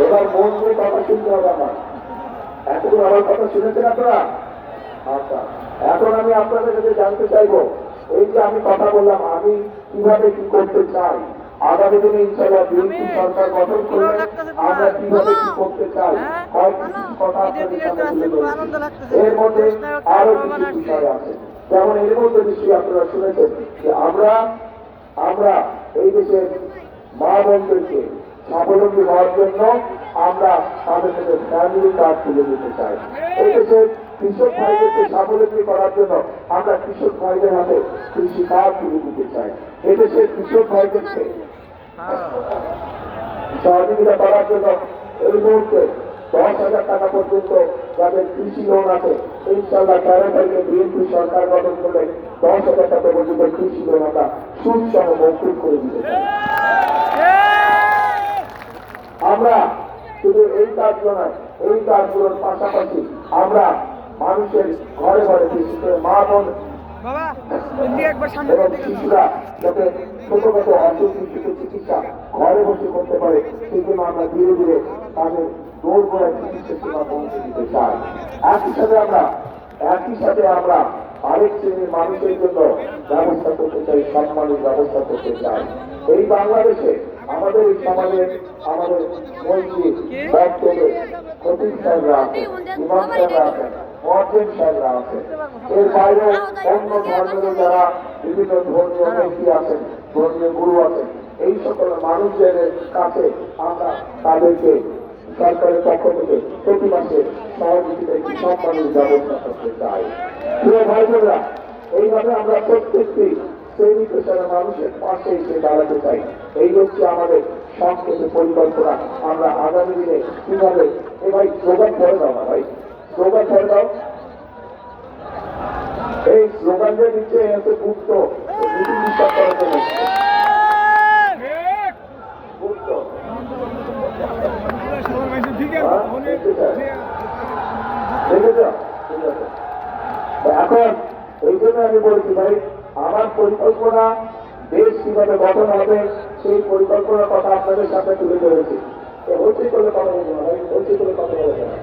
এবার মন দিয়ে কথা শুনতে হবে আমার। এতক্ষণ আমার কথা শুনেছেন আপনারা? আচ্ছা, এখন আমি আপনাদের কাছে জানতে চাইবো, এই যে আমি কথা বললাম, আমি কিভাবে কি করতে চাই, আগামী দিনে ইনশাআল্লাহ বিএনপি সরকার গঠন করলে আমরা কিভাবে কি করতে চাই, কয়েকটি কথা আপনাদের সামনে তুলে ধরেছি। এর মধ্যে আরো কিছু বিষয় আছে, যেমন এর মধ্যে নিশ্চয়ই আপনারা শুনেছেন যে আমরা এই দেশের মা বোনদেরকে স্বাবলম্বী হওয়ার জন্য আমরা তাদের কাছে ফ্যামিলি কার্ড তুলে দিতে চাই। এই দেশের কৃষক ভাইদেরকে স্বাবলম্বী করার জন্য আমরা কৃষক ভাইদের হাতে কৃষি কার্ড তুলে দিতে চাই। এদেশের কৃষক ভাইদেরকে সহযোগিতা করার জন্য এই মুহূর্তে 10,000 টাকা পর্যন্ত যাদের কৃষি লোন আছে, ইনশাআল্লাহ 13 তারিখে বিএনপি সরকার গঠন করলে 10,000 টাকা পর্যন্ত কৃষি লোন আমরা সুদ সহ মৌকুব করে দিতে চাই। আমরা শুধু এই কাজগুলো নয়, এই কাজগুলোর পাশাপাশি আমরা মানুষের ঘরে ঘরে, বিশেষ করে মা বোন এবং শিশুরা যাতে ছোটখাটো অসুস্থ চিকিৎসা ঘরে বসে করতে পারে, সেই জন্য আমরা ধীরে ধীরে তাদের দৌড় গোড়ায় চিকিৎসা সেবা পৌঁছে দিতে চাই। একই সাথে আমরা আরেক শ্রেণীর মানুষের জন্য ব্যবস্থা করতে চাই, সম্মানের ব্যবস্থা করতে চাই। এই বাংলাদেশে আমাদের এই সমাজে আমাদের মন্ত্রী বক্তব্যে খতিব সাহেবরা আছেন, ইমাম সাহেবরা আছেন, মুয়াজ্জিন সাহেবরা আছেন। এর বাইরেও অন্য ধর্মের যারা বিভিন্ন ধর্মীয় ব্যক্তি আছেন, ধর্মীয় গুরু আছেন, এই সকল মানুষদের কাছে আমরা তাদেরকে সরকারের পক্ষ থেকে প্রতি মাসে সহযোগিতা একটি সম্মানের ব্যবস্থা করতে চাই। প্রিয় ভাই বোনেরা, এইভাবে আমরা প্রত্যেকটি শ্রেণী পেশার মানুষের পাশে এসে দাঁড়াতে চাই। এই হচ্ছে আমাদের সংক্ষেপে পরিকল্পনা। আমরা আগামী দিনে কিভাবে, এ ভাই স্লোগান করে দাও না ভাই, স্লোগান করে দাও। এই স্লোগান যে দিচ্ছে এতে গুপ্ত নীতি বিশ্বাস করার জন্য গুপ্ত। এখন এই জন্য আমি বলছি ভাই, আমার পরিকল্পনা দেশ কিভাবে গঠন হবে সেই পরিকল্পনার কথা আপনাদের সাথে তুলে ধরেছি। হচ্ছে করে কথা বলবো না ভাই, হচ্ছে করে কথা বলবো না,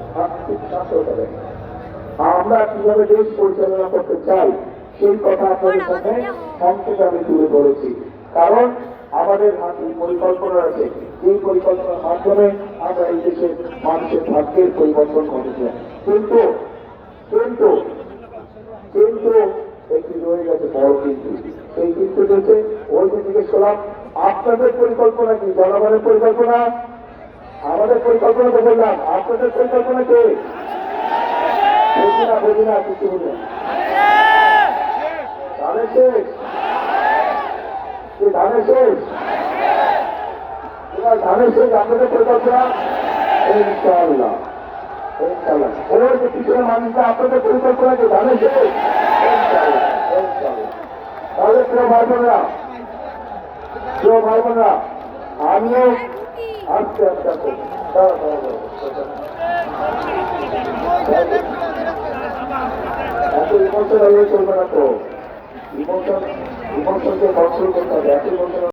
আমরা কিভাবে দেশ পরিচালনা করতে চাই সেই কথা আপনাদের সাথে সংক্ষেপে আমি তুলে ধরেছি। কারণ আমাদের হাতে পরিকল্পনা আছে, এই পরিকল্পনার মাধ্যমে আমরা এই দেশের মানুষের ভাগ্যের পরিবর্তন করতে চাই। কিন্তু কিন্তু কিন্তু একটি রয়ে গেছে বড় কিন্তু। সেই কিন্তু হচ্ছে, ওই যে জিজ্ঞেস করলাম আপনাদের পরিকল্পনা কি, জনগণের পরিকল্পনা? আমাদের পরিকল্পনা তো বললাম, আপনাদের পরিকল্পনা কে? বুঝি না কিছু বুঝি না। ধানের শেষ, ধানের শেষ, ধানের শেষ আপনাদের পরিকল্পনা? ইনশাআল্লাহ ইনশাআল্লাহ। ওই যে পিছনে মানুষরা আপনাদের পরিকল্পনা কি ধানের শেষ? তাহলে প্রিয় ভাই বোনরা, আমিও আস্তে আস্তে এত ইমোশন হয়ে চলবে না তো, ইমোশনকে কন্ট্রোল করতে হবে। এত ইমোশন